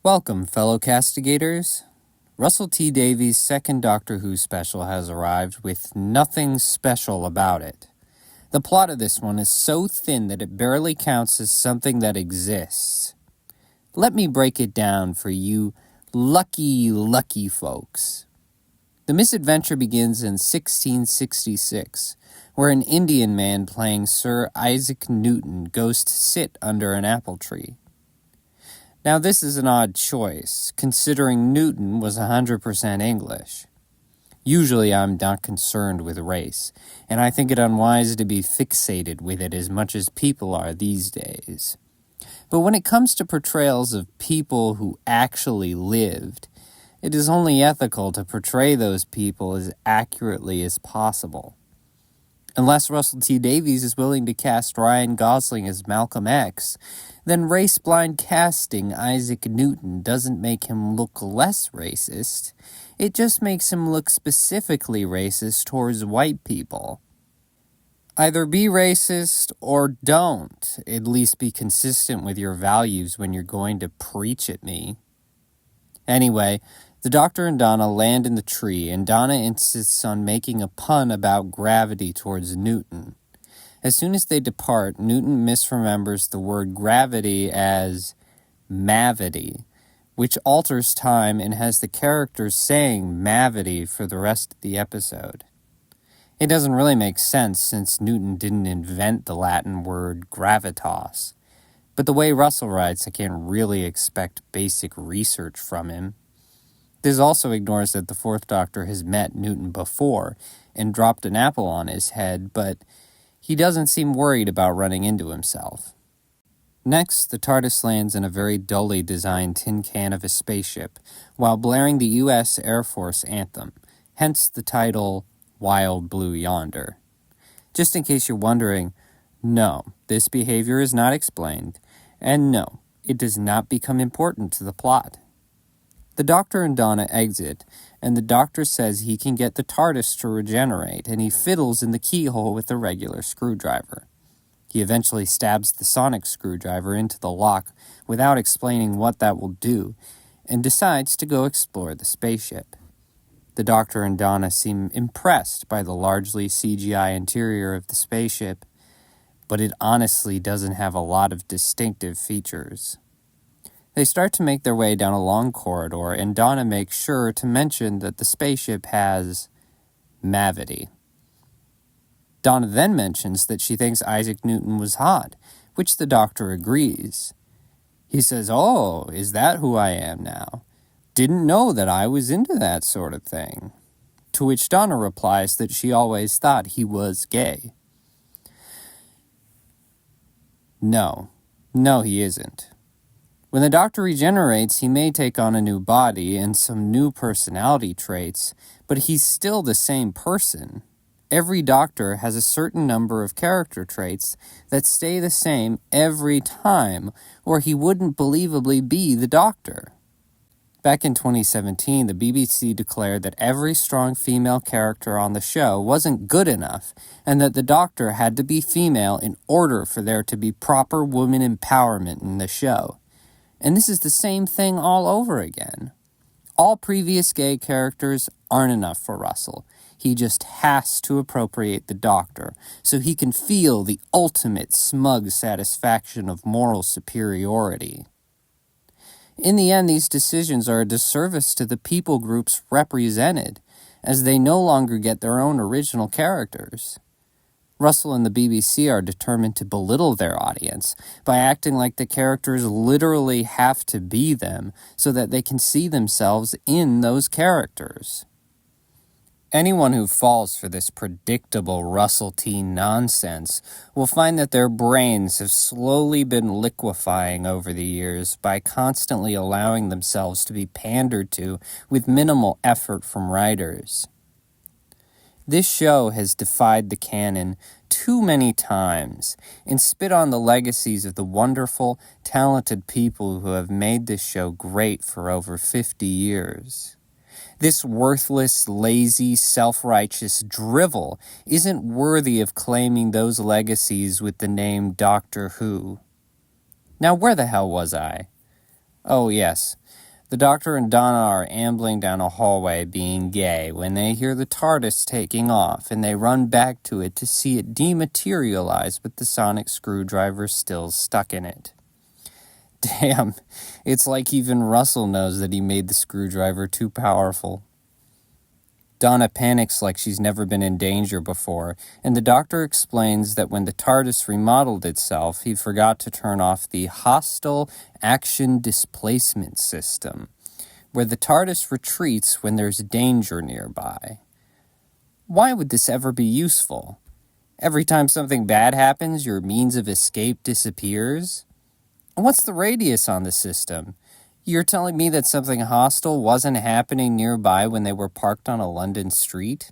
Welcome, fellow castigators. Russell T Davies' second Doctor Who special has arrived with nothing special about it. The plot of this one is so thin that it barely counts as something that exists. Let me break it down for you lucky folks. The misadventure begins in 1666, where an Indian man playing Sir Isaac Newton goes to sit under an apple tree. Now this is an odd choice, considering Newton was 100% English. Usually I'm not concerned with race, and I think it unwise to be fixated with it as much as people are these days. But when it comes to portrayals of people who actually lived, it is only ethical to portray those people as accurately as possible. Unless Russell T Davies is willing to cast Ryan Gosling as Malcolm X, then race-blind casting Isaac Newton doesn't make him look less racist. It just makes him look specifically racist towards white people. Either be racist or don't. At least be consistent with your values when you're going to preach at me. Anyway, the Doctor and Donna land in the tree, and Donna insists on making a pun about gravity towards Newton. As soon as they depart, Newton misremembers the word gravity as mavity, which alters time and has the characters saying mavity for the rest of the episode. It doesn't really make sense since Newton didn't invent the Latin word gravitas, but the way Russell writes, I can't really expect basic research from him. This also ignores that the Fourth Doctor has met Newton before and dropped an apple on his head, but he doesn't seem worried about running into himself. Next, the TARDIS lands in a very dully designed tin can of a spaceship, while blaring the U.S. Air Force anthem, hence the title, Wild Blue Yonder. Just in case you're wondering, no, this behavior is not explained, and no, it does not become important to the plot. The Doctor and Donna exit, and the Doctor says he can get the TARDIS to regenerate, and he fiddles in the keyhole with a regular screwdriver. He eventually stabs the sonic screwdriver into the lock without explaining what that will do, and decides to go explore the spaceship. The Doctor and Donna seem impressed by the largely CGI interior of the spaceship, but it honestly doesn't have a lot of distinctive features. They start to make their way down a long corridor, and Donna makes sure to mention that the spaceship has mavity. Donna then mentions that she thinks Isaac Newton was hot, which the Doctor agrees. He says, "Oh, is that who I am now? Didn't know that I was into that sort of thing." To which Donna replies that she always thought he was gay. No, he isn't. When the Doctor regenerates, he may take on a new body and some new personality traits, but he's still the same person. Every Doctor has a certain number of character traits that stay the same every time, or he wouldn't believably be the Doctor. Back in 2017, the BBC declared that every strong female character on the show wasn't good enough, and that the Doctor had to be female in order for there to be proper woman empowerment in the show. And this is the same thing all over again. All previous gay characters aren't enough for Russell. He just has to appropriate the Doctor so he can feel the ultimate smug satisfaction of moral superiority. In the end, these decisions are a disservice to the people groups represented, as they no longer get their own original characters. Russell and the BBC are determined to belittle their audience by acting like the characters literally have to be them so that they can see themselves in those characters. Anyone who falls for this predictable Russell T nonsense will find that their brains have slowly been liquefying over the years by constantly allowing themselves to be pandered to with minimal effort from writers. This show has defied the canon too many times and spit on the legacies of the wonderful, talented people who have made this show great for over 50 years. This worthless, lazy, self-righteous drivel isn't worthy of claiming those legacies with the name Doctor Who. Now, where the hell was I? Oh, yes. The Doctor and Donna are ambling down a hallway being gay when they hear the TARDIS taking off, and they run back to it to see it dematerialize with the sonic screwdriver still stuck in it. Damn, it's like even Russell knows that he made the screwdriver too powerful. Donna panics like she's never been in danger before, and the Doctor explains that when the TARDIS remodeled itself, he forgot to turn off the hostile action displacement system, where the TARDIS retreats when there's danger nearby. Why would this ever be useful? Every time something bad happens, your means of escape disappears? And what's the radius on the system? You're telling me that something hostile wasn't happening nearby when they were parked on a London street?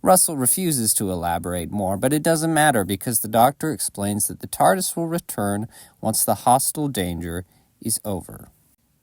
Russell refuses to elaborate more, but it doesn't matter because the Doctor explains that the TARDIS will return once the hostile danger is over.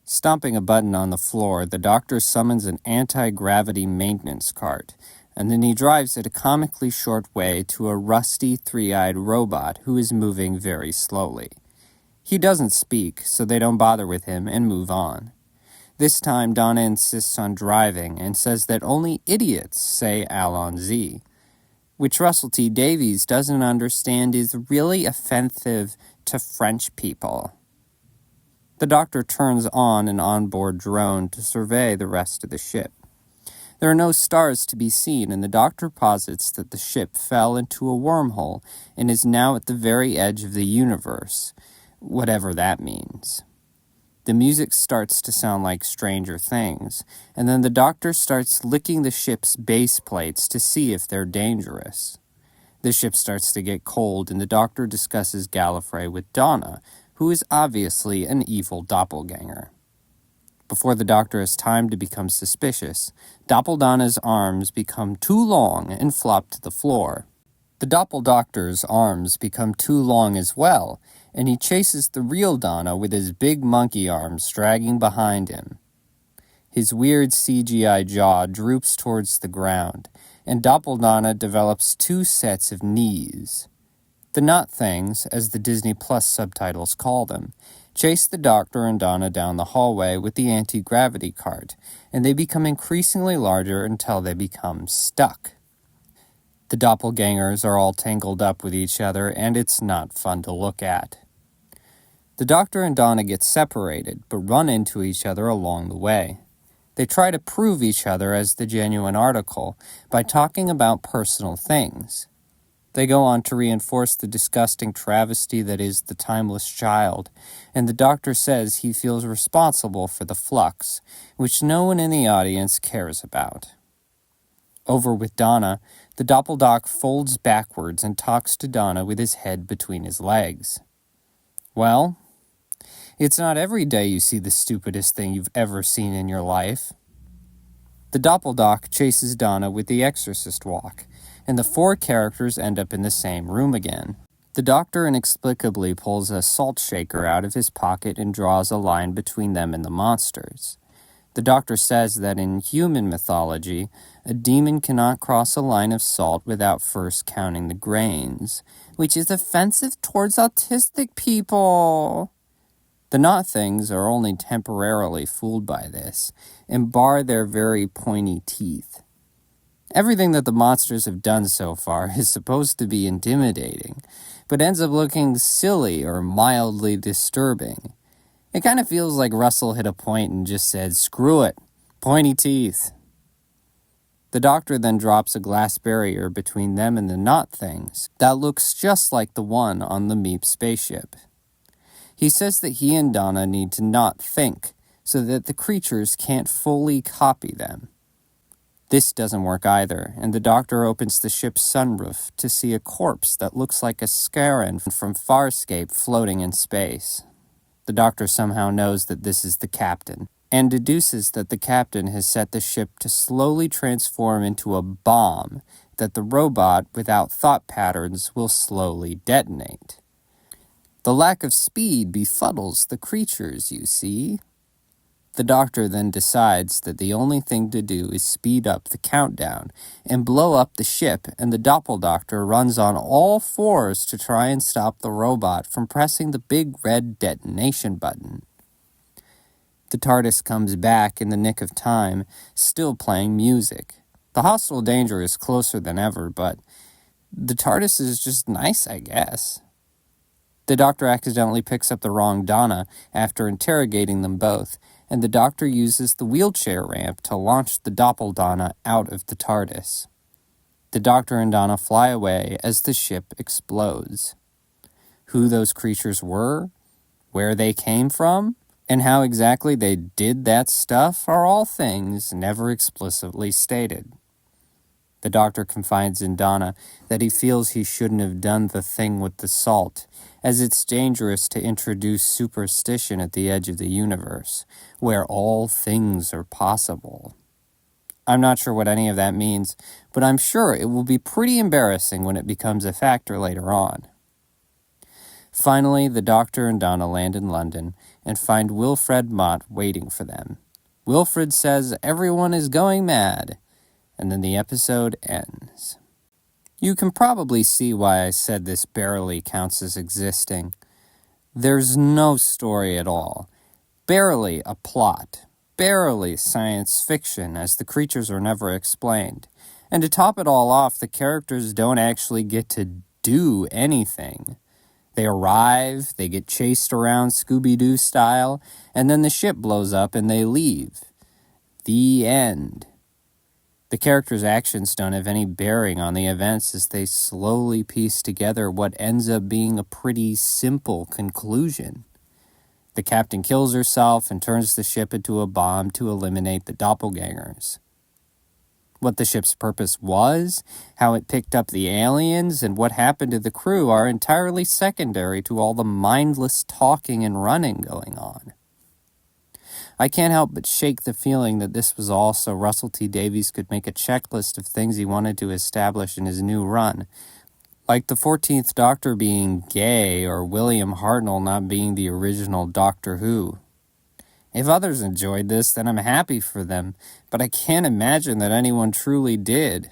Stomping a button on the floor, the Doctor summons an anti-gravity maintenance cart, and then he drives it a comically short way to a rusty, three-eyed robot who is moving very slowly. He doesn't speak, so they don't bother with him and move on. This time, Donna insists on driving and says that only idiots say Allons-y, which Russell T. Davies doesn't understand is really offensive to French people. The Doctor turns on an onboard drone to survey the rest of the ship. There are no stars to be seen, and the Doctor posits that the ship fell into a wormhole and is now at the very edge of the universe, whatever that means. The music starts to sound like Stranger Things, and then the Doctor starts licking the ship's base plates to see if they're dangerous. The ship starts to get cold, and the Doctor discusses Gallifrey with Donna, who is obviously an evil doppelganger. Before the Doctor has time to become suspicious, Doppeldonna's arms become too long and flop to the floor. The Doppeldoctor's arms become too long as well, and he chases the real Donna with his big monkey arms dragging behind him. His weird CGI jaw droops towards the ground, and Doppeldonna develops two sets of knees. The Knot Things, as the Disney Plus subtitles call them, chase the Doctor and Donna down the hallway with the anti-gravity cart, and they become increasingly larger until they become stuck. The doppelgangers are all tangled up with each other, and it's not fun to look at. The Doctor and Donna get separated, but run into each other along the way. They try to prove each other as the genuine article by talking about personal things. They go on to reinforce the disgusting travesty that is the timeless child, and the Doctor says he feels responsible for the flux, which no one in the audience cares about. Over with Donna, the Doppeldoc folds backwards and talks to Donna with his head between his legs. Well, it's not every day you see the stupidest thing you've ever seen in your life. The Doppeldoc chases Donna with the exorcist walk, and the four characters end up in the same room again. The Doctor inexplicably pulls a salt shaker out of his pocket and draws a line between them and the monsters. The Doctor says that in human mythology, a demon cannot cross a line of salt without first counting the grains, which is offensive towards autistic people. The Knot Things are only temporarily fooled by this, and bar their very pointy teeth. Everything that the monsters have done so far is supposed to be intimidating, but ends up looking silly or mildly disturbing. It kind of feels like Russell hit a point and just said, "Screw it, pointy teeth." The Doctor then drops a glass barrier between them and the Knot Things that looks just like the one on the Meep spaceship. He says that he and Donna need to not think, so that the creatures can't fully copy them. This doesn't work either, and the Doctor opens the ship's sunroof to see a corpse that looks like a Scarran from Farscape floating in space. The Doctor somehow knows that this is the captain, and deduces that the captain has set the ship to slowly transform into a bomb that the robot, without thought patterns, will slowly detonate. The lack of speed befuddles the creatures, you see. The Doctor then decides that the only thing to do is speed up the countdown and blow up the ship, and the Doppeldoctor runs on all fours to try and stop the robot from pressing the big red detonation button. The TARDIS comes back in the nick of time, still playing music. The hostile danger is closer than ever, but the TARDIS is just nice, I guess. The Doctor accidentally picks up the wrong Donna after interrogating them both, and the Doctor uses the wheelchair ramp to launch the Doppeldonna out of the TARDIS. The Doctor and Donna fly away as the ship explodes. Who those creatures were, where they came from, and how exactly they did that stuff are all things never explicitly stated. The Doctor confides in Donna that he feels he shouldn't have done the thing with the salt, as it's dangerous to introduce superstition at the edge of the universe, where all things are possible. I'm not sure what any of that means, but I'm sure it will be pretty embarrassing when it becomes a factor later on. Finally, the Doctor and Donna land in London and find Wilfred Mott waiting for them. Wilfred says everyone is going mad, and then the episode ends. You can probably see why I said this barely counts as existing. There's no story at all, barely a plot, barely science fiction, as the creatures are never explained. And to top it all off, the characters don't actually get to do anything. They arrive, they get chased around Scooby-Doo style, and then the ship blows up and they leave. The end. The characters' actions don't have any bearing on the events as they slowly piece together what ends up being a pretty simple conclusion. The captain kills herself and turns the ship into a bomb to eliminate the doppelgangers. What the ship's purpose was, how it picked up the aliens, and what happened to the crew are entirely secondary to all the mindless talking and running going on. I can't help but shake the feeling that this was all so Russell T Davies could make a checklist of things he wanted to establish in his new run, like the 14th Doctor being gay or William Hartnell not being the original Doctor Who. If others enjoyed this, then I'm happy for them, but I can't imagine that anyone truly did.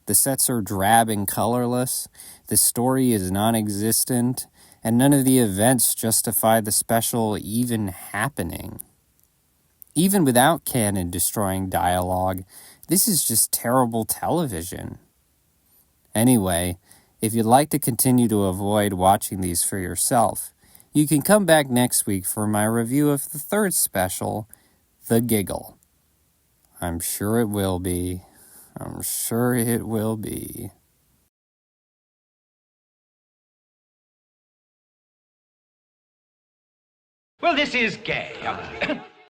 The sets are drab and colorless, the story is non-existent, and none of the events justify the special even happening. Even without canon destroying dialogue, this is just terrible television. Anyway, if you'd like to continue to avoid watching these for yourself, you can come back next week for my review of the third special, The Giggle. I'm sure it will be. I'm sure it will be. Well, this is gay.